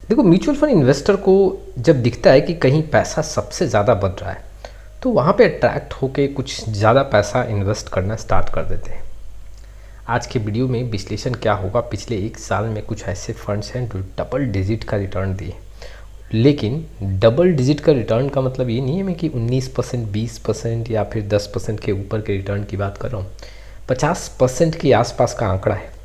देखो, mutual fund investor को जब दिखता है कि कहीं पैसा सबसे ज़्यादा बढ़ रहा है तो वहाँ पे अट्रैक्ट होके कुछ ज़्यादा पैसा इन्वेस्ट करना स्टार्ट कर देते हैं। आज के वीडियो में विश्लेषण क्या होगा, पिछले एक साल में कुछ ऐसे फंड्स हैं जो डबल डिजिट का रिटर्न दिए। लेकिन डबल डिजिट का रिटर्न का मतलब ये नहीं है मैं कि 19%, 20% या फिर 10% के ऊपर के रिटर्न की बात कर रहा हूँ। 50% के आसपास का आंकड़ा है।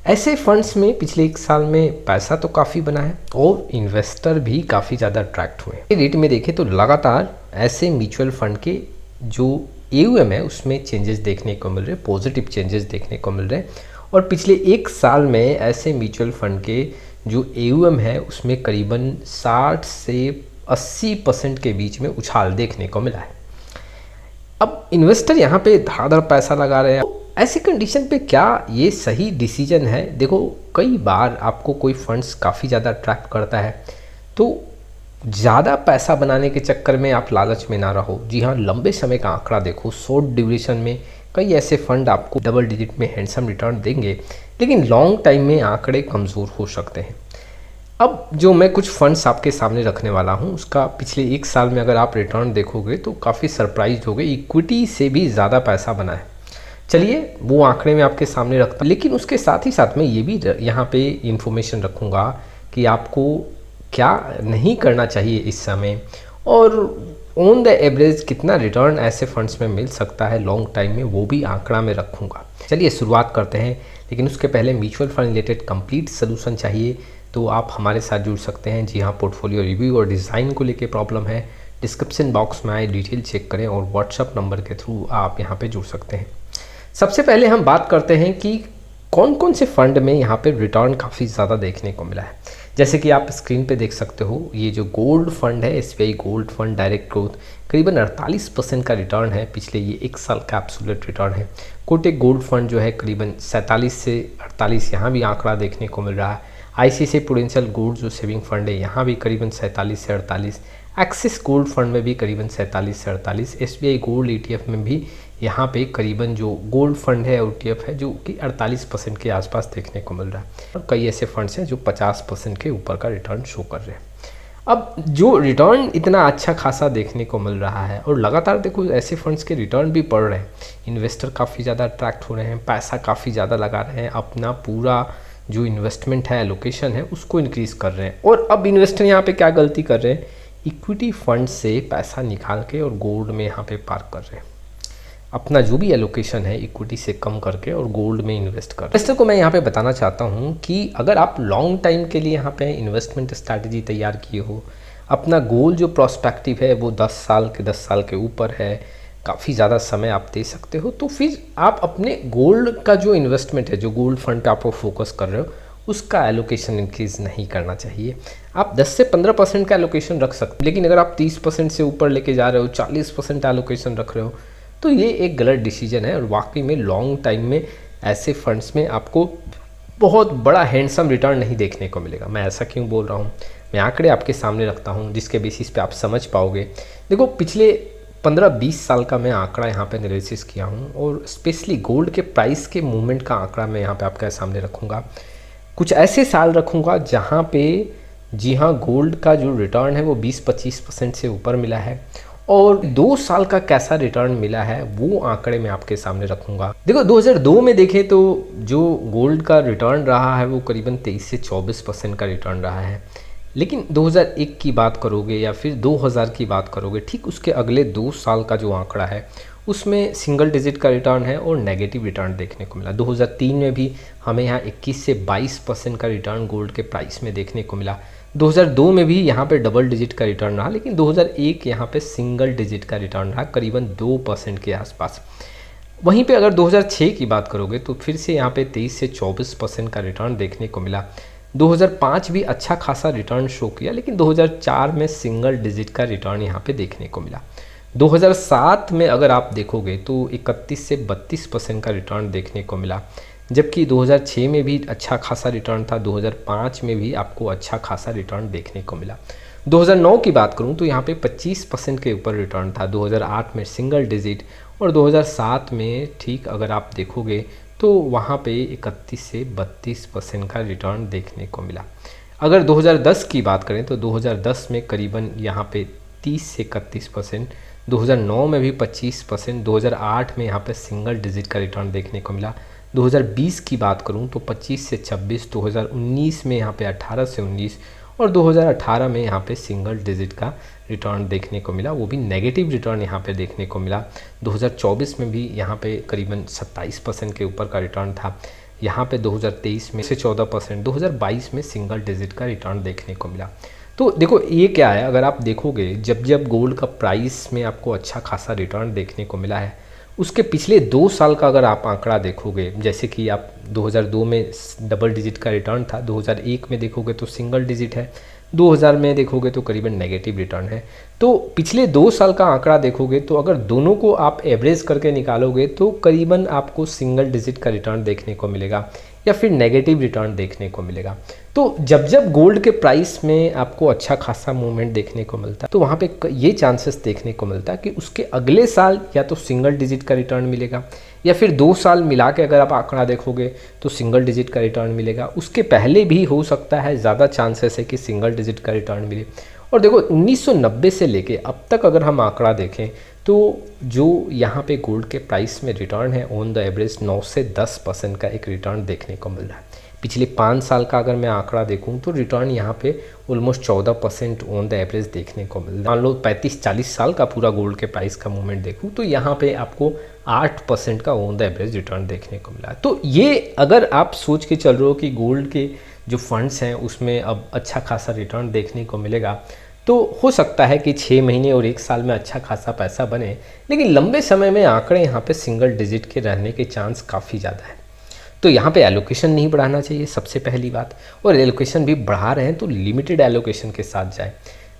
ऐसे फंड्स में पिछले एक साल में पैसा तो काफ़ी बना है और इन्वेस्टर भी काफ़ी ज़्यादा अट्रैक्ट हुए हैं। रेट में देखें तो लगातार ऐसे म्यूचुअल फंड के जो AUM है उसमें चेंजेस देखने को मिल रहे हैं, पॉजिटिव चेंजेस देखने को मिल रहे हैं। और पिछले एक साल में ऐसे म्यूचुअल फंड के जो AUM है उसमें करीबन 60 से 80% के बीच में उछाल देखने को मिला है। अब इन्वेस्टर यहाँ पे धड़ाधड़ पैसा लगा रहे हैं। ऐसी कंडीशन पे क्या ये सही डिसीजन है? देखो, कई बार आपको कोई फंड्स काफ़ी ज़्यादा अट्रैक्ट करता है तो ज़्यादा पैसा बनाने के चक्कर में आप लालच में ना रहो। जी हाँ, लंबे समय का आंकड़ा देखो। शॉर्ट ड्यूरेशन में कई ऐसे फंड आपको डबल डिजिट में हैंडसम रिटर्न देंगे, लेकिन लॉन्ग टाइम में आंकड़े कमज़ोर हो सकते हैं। अब जो मैं कुछ फंड्स आपके सामने रखने वाला हूँ उसका पिछले एक साल में अगर आप रिटर्न देखोगे तो काफ़ी सरप्राइज होगे। इक्विटी से भी ज़्यादा पैसा बना है। चलिए वो आंकड़े में आपके सामने रखता हूँ, लेकिन उसके साथ ही साथ मैं ये भी यहाँ पे इंफॉर्मेशन रखूँगा कि आपको क्या नहीं करना चाहिए इस समय, और ऑन द एवरेज कितना रिटर्न ऐसे फंड्स में मिल सकता है लॉन्ग टाइम में, वो भी आंकड़ा में रखूँगा। चलिए शुरुआत करते हैं, लेकिन उसके पहले mutual fund related complete solution चाहिए तो आप हमारे साथ जुड़ सकते हैं। जी हाँ, पोर्टफोलियो रिव्यू और डिज़ाइन को लेके प्रॉब्लम है, डिस्क्रिप्शन बॉक्स में आए डिटेल चेक करें और व्हाट्सअप नंबर के थ्रू आप यहाँ पे जुड़ सकते हैं। सबसे पहले हम बात करते हैं कि कौन कौन से फंड में यहाँ पे रिटर्न काफ़ी ज़्यादा देखने को मिला है। जैसे कि आप स्क्रीन पे देख सकते हो, ये जो गोल्ड फंड है SBI gold fund direct growth, करीबन 48% का रिटर्न है। पिछले ये एक साल का एब्सोल्यूट रिटर्न है। कोटक गोल्ड फंड जो है करीबन 47 से 48, यहाँ भी आंकड़ा देखने को मिल रहा है। ICICI प्रूडेंशियल गोल्ड जो सेविंग फंड है यहाँ भी करीबन 47 से 48। एक्सिस गोल्ड फंड में भी करीबन 47 से 48। SBI गोल्ड ETF में भी यहाँ पे करीबन जो गोल्ड फंड है ETF है जो कि 48% के आसपास देखने को मिल रहा है। और कई ऐसे फंड्स हैं जो 50% के ऊपर का रिटर्न शो कर रहे हैं। अब जो रिटर्न इतना अच्छा खासा देखने को मिल रहा है और लगातार देखो ऐसे फंड्स के रिटर्न भी बढ़ रहे हैं, इन्वेस्टर काफ़ी ज़्यादा अट्रैक्ट हो रहे हैं, पैसा काफ़ी ज़्यादा लगा रहे हैं, अपना पूरा जो इन्वेस्टमेंट है, एलोकेशन है, उसको इंक्रीज़ कर रहे हैं। और अब इन्वेस्टर यहाँ पे क्या गलती कर रहे हैं, इक्विटी फंड से पैसा निकाल के और गोल्ड में यहाँ पे पार्क कर रहे हैं। अपना जो भी एलोकेशन है इक्विटी से कम करके और गोल्ड में इन्वेस्ट कर। इन्वेस्टर को मैं यहाँ पे बताना चाहता हूँ कि अगर आप लॉन्ग टाइम के लिए यहाँ पे इन्वेस्टमेंट स्ट्रैटेजी तैयार किए हो, अपना गोल जो प्रोस्पेक्टिव है वो 10 साल के ऊपर है, काफ़ी ज़्यादा समय आप दे सकते हो, तो फिर आप अपने गोल्ड का जो इन्वेस्टमेंट है, जो गोल्ड फंड पे आप फोकस कर रहे हो, उसका एलोकेशन इंक्रीज़ नहीं करना चाहिए। आप 10 से 15% का एलोकेशन रख सकते हो, लेकिन अगर आप 30% से ऊपर लेके जा रहे हो, 40% एलोकेशन रख रहे हो, तो ये एक गलत डिसीजन है। और वाकई में लॉन्ग टाइम में ऐसे फंड्स में आपको बहुत बड़ा हैंडसम रिटर्न नहीं देखने को मिलेगा। मैं ऐसा क्यों बोल रहा हूँ, मैं आंकड़े आपके सामने रखता हूँ जिसके बेसिस पे आप समझ पाओगे। देखो, पिछले 15-20 साल का मैं आंकड़ा यहाँ पे एनालिसिस किया हूँ और स्पेशली गोल्ड के प्राइस के मूवमेंट का आंकड़ा मैं यहाँ पे आपके सामने रखूँगा। कुछ ऐसे साल रखूँगा जहाँ पे जी हाँ गोल्ड का जो रिटर्न है वो 20-25% से ऊपर मिला है, और 2 साल का कैसा रिटर्न मिला है वो आंकड़े मैं आपके सामने रखूँगा। देखो, 2002 में देखें तो जो गोल्ड का रिटर्न रहा है वो करीबन 23 से 24% का रिटर्न रहा है। लेकिन 2001 की बात करोगे या फिर 2000 की बात करोगे, ठीक उसके अगले 2 साल का जो आंकड़ा है उसमें सिंगल डिजिट का रिटर्न है और नेगेटिव रिटर्न देखने को मिला। 2003 में भी हमें यहाँ 21 से 22% का रिटर्न गोल्ड के प्राइस में देखने को मिला। 2002 में भी यहाँ पे डबल डिजिट का रिटर्न रहा, लेकिन 2001 यहाँ पे सिंगल डिजिट का रिटर्न रहा, करीबन 2% के आसपास। वहीं पे अगर 2006 की बात करोगे तो फिर से यहाँ पे 23 से 24% का रिटर्न देखने को मिला। 2005 भी अच्छा खासा रिटर्न शो किया, लेकिन 2004 में सिंगल डिजिट का रिटर्न यहाँ पे देखने को मिला। 2007 में अगर आप देखोगे तो 31 से 32% का रिटर्न देखने को मिला, जबकि 2006 में भी अच्छा खासा रिटर्न था। 2005 में भी आपको अच्छा खासा रिटर्न देखने को मिला। 2009 की बात करूं तो यहाँ पे 25% के ऊपर रिटर्न था। 2008 में सिंगल डिजिट और 2007 में ठीक अगर आप देखोगे तो वहाँ पे 31 से 32% का रिटर्न देखने को मिला। अगर 2010 की बात करें तो 2010 में करीबन यहाँ पे 30 से 31%, 2009 में भी 25%, 2008 में यहाँ पे सिंगल डिजिट का रिटर्न देखने को मिला। 2020 की बात करूँ तो 25 से 26, 2019 में यहाँ पे 18 से 19 और 2018 में यहाँ पे सिंगल डिजिट का रिटर्न देखने को मिला, वो भी नेगेटिव रिटर्न यहाँ पे देखने को मिला। 2024 में भी यहाँ पे करीबन 27% के ऊपर का रिटर्न था। यहाँ पे 2023 में से 14%, 2022 में सिंगल डिजिट का रिटर्न देखने को मिला। तो देखो ये क्या है, अगर आप देखोगे जब जब गोल्ड का प्राइस में आपको अच्छा खासा रिटर्न देखने को मिला है, उसके पिछले 2 साल का अगर आप आंकड़ा देखोगे, जैसे कि आप 2002 में डबल डिजिट का रिटर्न था, 2001 में देखोगे तो सिंगल डिजिट है, 2000 में देखोगे तो करीबन नेगेटिव रिटर्न है। तो पिछले 2 साल का आंकड़ा देखोगे तो अगर दोनों को आप एवरेज करके निकालोगे तो करीबन आपको सिंगल डिजिट का रिटर्न देखने को मिलेगा या फिर नेगेटिव रिटर्न देखने को मिलेगा। तो जब जब गोल्ड के प्राइस में आपको अच्छा खासा मूवमेंट देखने को मिलता है तो वहाँ पे ये चांसेस देखने को मिलता है कि उसके अगले साल या तो सिंगल डिजिट का रिटर्न मिलेगा या फिर 2 साल मिला के अगर आप आंकड़ा देखोगे तो सिंगल डिजिट का रिटर्न मिलेगा। उसके पहले भी हो सकता है, ज़्यादा चांसेस है कि सिंगल डिजिट का रिटर्न मिले। और देखो 1990 से लेके अब तक अगर हम आंकड़ा देखें तो जो यहाँ पे गोल्ड के प्राइस में रिटर्न है ऑन द एवरेज 9 से 10% का एक रिटर्न देखने को मिल रहा है। पिछले 5 साल का अगर मैं आंकड़ा देखूं तो रिटर्न यहाँ पे ऑलमोस्ट 14% ऑन द एवरेज देखने को मिल रहा है। मान लो 35-40 साल का पूरा गोल्ड के प्राइस का मूवमेंट देखूं तो यहाँ पे आपको 8% का ऑन द एवरेज रिटर्न देखने को मिला है। तो ये अगर आप सोच के चल रहे हो कि गोल्ड के जो फंड्स हैं उसमें अब अच्छा खासा रिटर्न देखने को मिलेगा, तो हो सकता है कि 6 महीने और 1 साल में अच्छा खासा पैसा बने, लेकिन लंबे समय में आंकड़े यहाँ पे सिंगल डिजिट के रहने के चांस काफ़ी ज़्यादा है। तो यहाँ पे एलोकेशन नहीं बढ़ाना चाहिए सबसे पहली बात, और एलोकेशन भी बढ़ा रहे हैं तो लिमिटेड एलोकेशन के साथ जाए।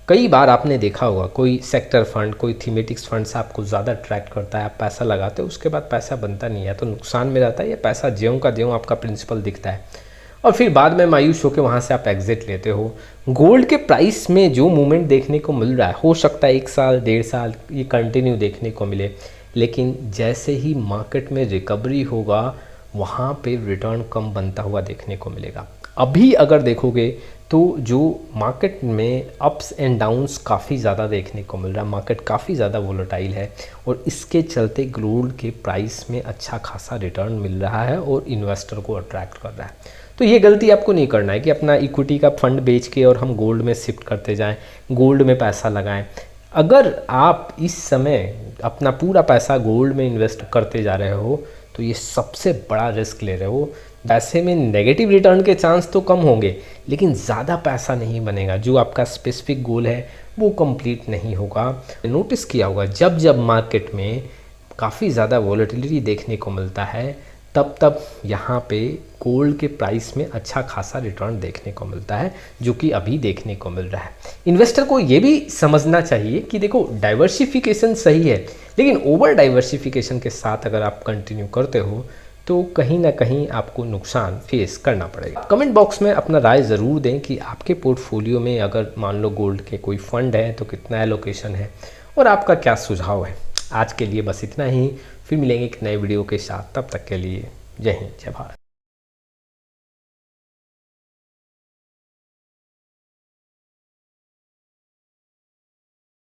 कई बार आपने देखा होगा कोई सेक्टर फंड, कोई थीमेटिक्स फंड से आपको ज़्यादा अट्रैक्ट करता है, आप पैसा लगाते हो, उसके बाद पैसा बनता नहीं है तो नुकसान में रहता है, या पैसा ज्यों का ज्यों आपका प्रिंसिपल दिखता है और फिर बाद में मायूस होकर वहाँ से आप एग्जिट लेते हो। गोल्ड के प्राइस में जो मूवमेंट देखने को मिल रहा है, हो सकता है 1 साल 1.5 साल ये कंटिन्यू देखने को मिले, लेकिन जैसे ही मार्केट में रिकवरी होगा वहाँ पे रिटर्न कम बनता हुआ देखने को मिलेगा। अभी अगर देखोगे तो जो मार्केट में अप्स एंड डाउन्स काफ़ी ज़्यादा देखने को मिल रहा है, मार्केट काफ़ी ज़्यादा वोलेटाइल है और इसके चलते गोल्ड के प्राइस में अच्छा खासा रिटर्न मिल रहा है और इन्वेस्टर को अट्रैक्ट कर रहा है। तो ये गलती आपको नहीं करना है कि अपना इक्विटी का फंड बेच के और हम गोल्ड में शिफ्ट करते जाएं, गोल्ड में पैसा लगाएं। अगर आप इस समय अपना पूरा पैसा गोल्ड में इन्वेस्ट करते जा रहे हो तो ये सबसे बड़ा रिस्क ले रहे हो। पैसे में नेगेटिव रिटर्न के चांस तो कम होंगे, लेकिन ज़्यादा पैसा नहीं बनेगा, जो आपका स्पेसिफिक गोल है वो कंप्लीट नहीं होगा। नोटिस किया होगा जब जब मार्केट में काफ़ी ज़्यादा वॉलेटिलिटी देखने को मिलता है तब तब यहाँ पे गोल्ड के प्राइस में अच्छा खासा रिटर्न देखने को मिलता है, जो कि अभी देखने को मिल रहा है। इन्वेस्टर को ये भी समझना चाहिए कि देखो डाइवर्सिफिकेशन सही है, लेकिन ओवर डाइवर्सिफिकेशन के साथ अगर आप कंटिन्यू करते हो तो कहीं ना कहीं आपको नुकसान फेस करना पड़ेगा। कमेंट बॉक्स में अपना राय ज़रूर दें कि आपके पोर्टफोलियो में अगर मान लो गोल्ड के कोई फंड है तो कितना एलोकेशन है और आपका क्या सुझाव है। आज के लिए बस इतना ही, फिर मिलेंगे एक नए वीडियो के साथ, तब तक के लिए जय हिंद जय भारत।